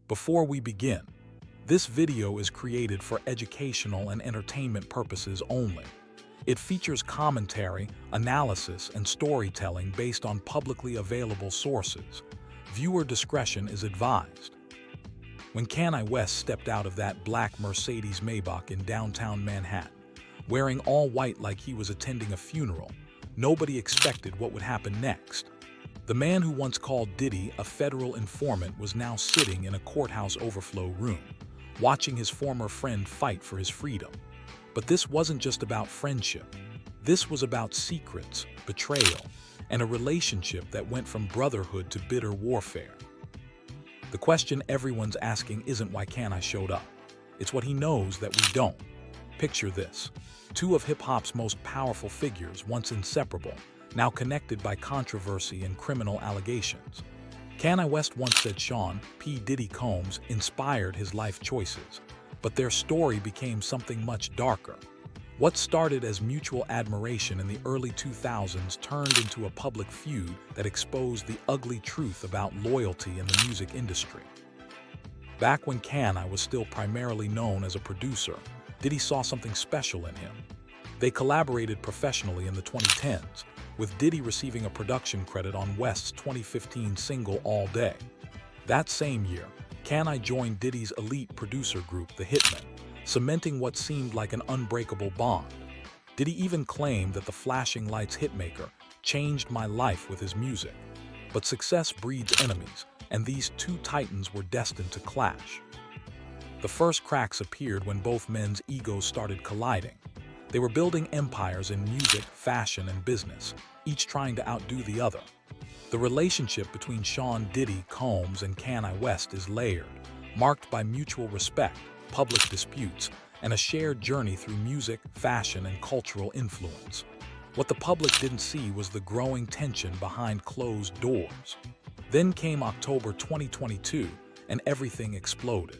Before we begin, this video is created for educational and entertainment purposes only. It features commentary, analysis, and storytelling based on publicly available sources. Viewer discretion is advised. When Kanye West stepped out of that black Mercedes Maybach in downtown Manhattan, wearing all white like he was attending a funeral, nobody expected what would happen next. The man who once called Diddy a federal informant was now sitting in a courthouse overflow room, watching his former friend fight for his freedom. But this wasn't just about friendship. This was about secrets, betrayal, and a relationship that went from brotherhood to bitter warfare. The question everyone's asking isn't why Kanye showed up. It's what he knows that we don't. Picture this. Two of hip-hop's most powerful figures, once inseparable, now connected by controversy and criminal allegations. Kanye West once said Sean P. Diddy Combs inspired his life choices, but their story became something much darker. What started as mutual admiration in the early 2000s turned into a public feud that exposed the ugly truth about loyalty in the music industry. Back when Kanye was still primarily known as a producer, Diddy saw something special in him. They collaborated professionally in the 2010s, with Diddy receiving a production credit on West's 2015 single All Day. That same year, Kanye joined Diddy's elite producer group, the Hitmen, cementing what seemed like an unbreakable bond. Diddy even claimed that the Flashing Lights hitmaker changed my life with his music. But success breeds enemies, and these two titans were destined to clash. The first cracks appeared when both men's egos started colliding. They were building empires in music, fashion, and business, each trying to outdo the other. The relationship between Sean Diddy Combs and Kanye West is layered, marked by mutual respect, public disputes, and a shared journey through music, fashion, and cultural influence. What the public didn't see was the growing tension behind closed doors. Then came October 2022, and everything exploded.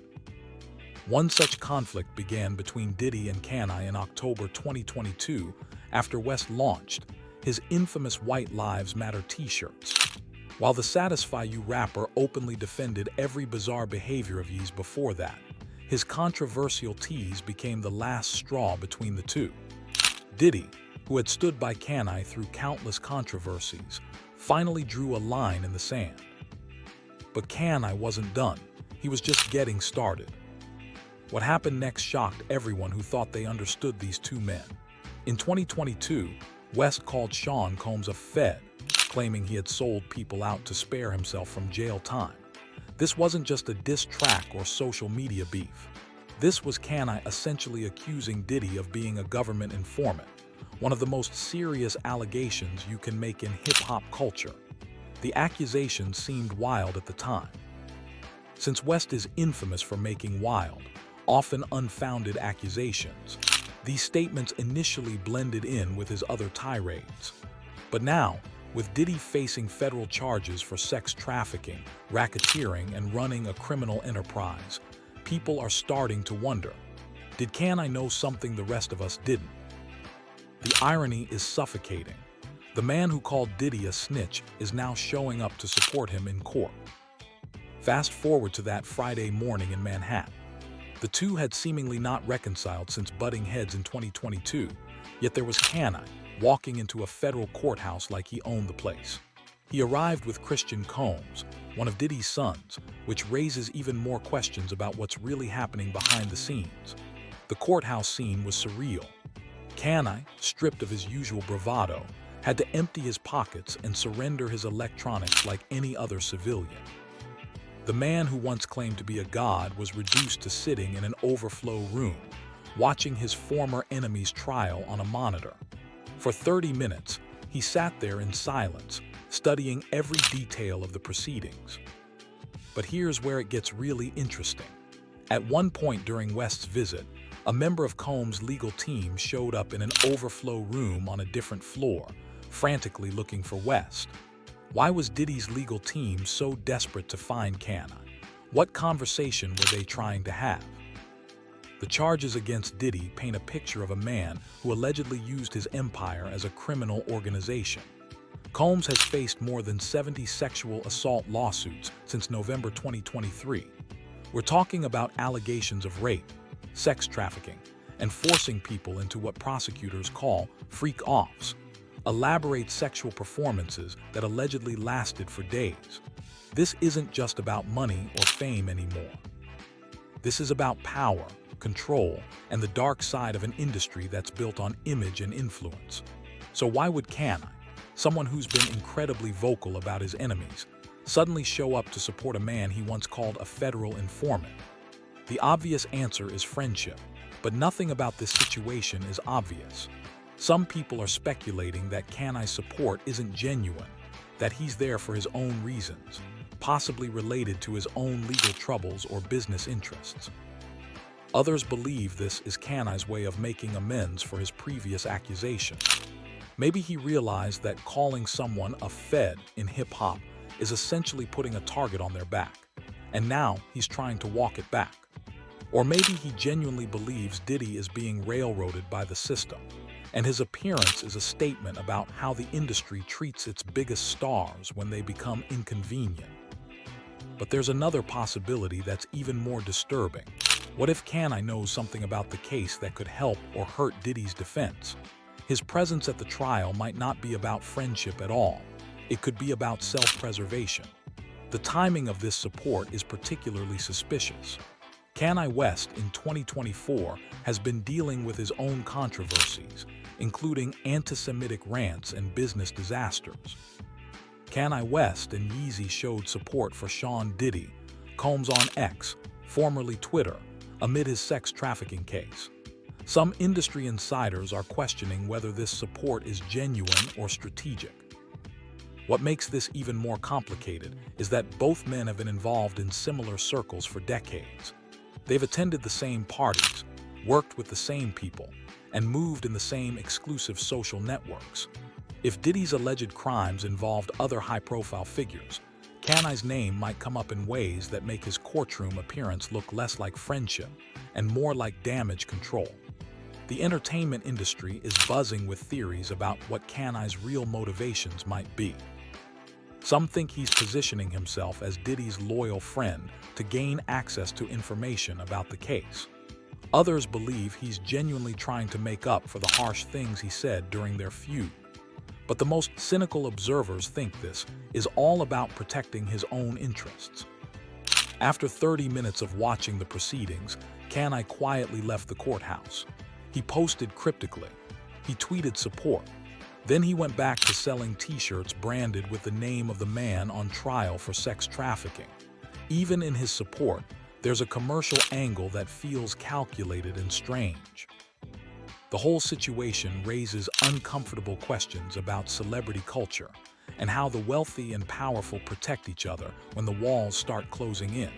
One such conflict began between Diddy and Kanye in October 2022 after West launched his infamous White Lives Matter t-shirts. While the Satisfy You rapper openly defended every bizarre behavior of Ye's before that, his controversial tees became the last straw between the two. Diddy, who had stood by Kanye through countless controversies, finally drew a line in the sand. But Kanye wasn't done. He was just getting started. What happened next shocked everyone who thought they understood these two men. In 2022, West called Sean Combs a Fed, claiming he had sold people out to spare himself from jail time. This wasn't just a diss track or social media beef. This was Kanye essentially accusing Diddy of being a government informant, one of the most serious allegations you can make in hip-hop culture. The accusation seemed wild at the time. Since West is infamous for making wild, often unfounded accusations, these statements initially blended in with his other tirades. But now, with Diddy facing federal charges for sex trafficking, racketeering, and running a criminal enterprise, people are starting to wonder, did Kanye know something the rest of us didn't? The irony is suffocating. The man who called Diddy a snitch is now showing up to support him in court. Fast forward to that Friday morning in Manhattan. The two had seemingly not reconciled since butting heads in 2022, yet there was Kanye walking into a federal courthouse like he owned the place. He arrived with Christian Combs, one of Diddy's sons, which raises even more questions about what's really happening behind the scenes. The courthouse scene was surreal. Kanye, stripped of his usual bravado, had to empty his pockets and surrender his electronics like any other civilian. The man who once claimed to be a god was reduced to sitting in an overflow room, watching his former enemy's trial on a monitor. For 30 minutes, he sat there in silence, studying every detail of the proceedings. But here's where it gets really interesting. At one point during West's visit, a member of Combs' legal team showed up in an overflow room on a different floor, frantically looking for West. Why was Diddy's legal team so desperate to find Kanye? What conversation were they trying to have? The charges against Diddy paint a picture of a man who allegedly used his empire as a criminal organization. Combs has faced more than 70 sexual assault lawsuits since November 2023. We're talking about allegations of rape, sex trafficking, and forcing people into what prosecutors call freak-offs, elaborate sexual performances that allegedly lasted for days. This isn't just about money or fame anymore. This is about power, control, and the dark side of an industry that's built on image and influence. So why would Kanye, someone who's been incredibly vocal about his enemies, suddenly show up to support a man he once called a federal informant? The obvious answer is friendship, but nothing about this situation is obvious. Some people are speculating that Kanye's support isn't genuine, that he's there for his own reasons, possibly related to his own legal troubles or business interests. Others believe this is Kanye's way of making amends for his previous accusations. Maybe he realized that calling someone a fed in hip-hop is essentially putting a target on their back, and now he's trying to walk it back. Or maybe he genuinely believes Diddy is being railroaded by the system, and his appearance is a statement about how the industry treats its biggest stars when they become inconvenient. But there's another possibility that's even more disturbing. What if Kanye knows something about the case that could help or hurt Diddy's defense? His presence at the trial might not be about friendship at all. It could be about self-preservation. The timing of this support is particularly suspicious. Kanye West in 2024 has been dealing with his own controversies, including anti-Semitic rants and business disasters. Kanye West and Yeezy showed support for Sean Diddy, Combs on X, formerly Twitter, amid his sex trafficking case. Some industry insiders are questioning whether this support is genuine or strategic. What makes this even more complicated is that both men have been involved in similar circles for decades. They've attended the same parties, worked with the same people, and moved in the same exclusive social networks. If Diddy's alleged crimes involved other high-profile figures, Kanye's name might come up in ways that make his courtroom appearance look less like friendship and more like damage control. The entertainment industry is buzzing with theories about what Kanye's real motivations might be. Some think he's positioning himself as Diddy's loyal friend to gain access to information about the case. Others believe he's genuinely trying to make up for the harsh things he said during their feud. But the most cynical observers think this is all about protecting his own interests. After 30 minutes of watching the proceedings, Kanye quietly left the courthouse. He posted cryptically. He tweeted support. Then he went back to selling t-shirts branded with the name of the man on trial for sex trafficking. Even in his support, there's a commercial angle that feels calculated and strange. The whole situation raises uncomfortable questions about celebrity culture and how the wealthy and powerful protect each other when the walls start closing in.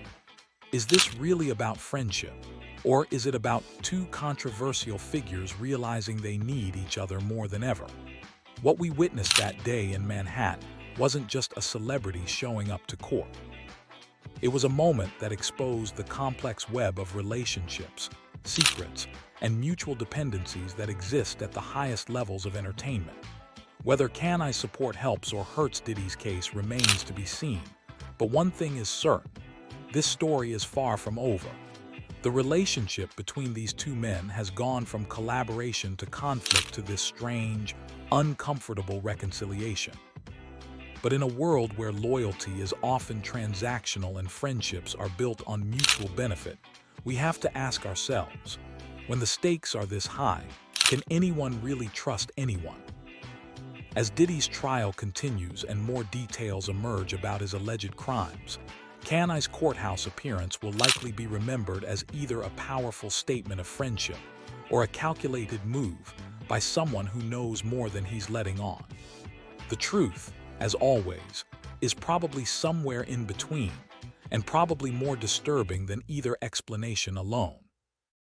Is this really about friendship? Or is it about two controversial figures realizing they need each other more than ever? What we witnessed that day in Manhattan wasn't just a celebrity showing up to court. It was a moment that exposed the complex web of relationships, secrets, and mutual dependencies that exist at the highest levels of entertainment. Whether Kanye's support helps or hurts Diddy's case remains to be seen, but one thing is certain: this story is far from over. The relationship between these two men has gone from collaboration to conflict to this strange, uncomfortable reconciliation. But in a world where loyalty is often transactional and friendships are built on mutual benefit, we have to ask ourselves, when the stakes are this high, can anyone really trust anyone? As Diddy's trial continues and more details emerge about his alleged crimes, Kanye's courthouse appearance will likely be remembered as either a powerful statement of friendship or a calculated move by someone who knows more than he's letting on. The truth, as always, is probably somewhere in between, and probably more disturbing than either explanation alone.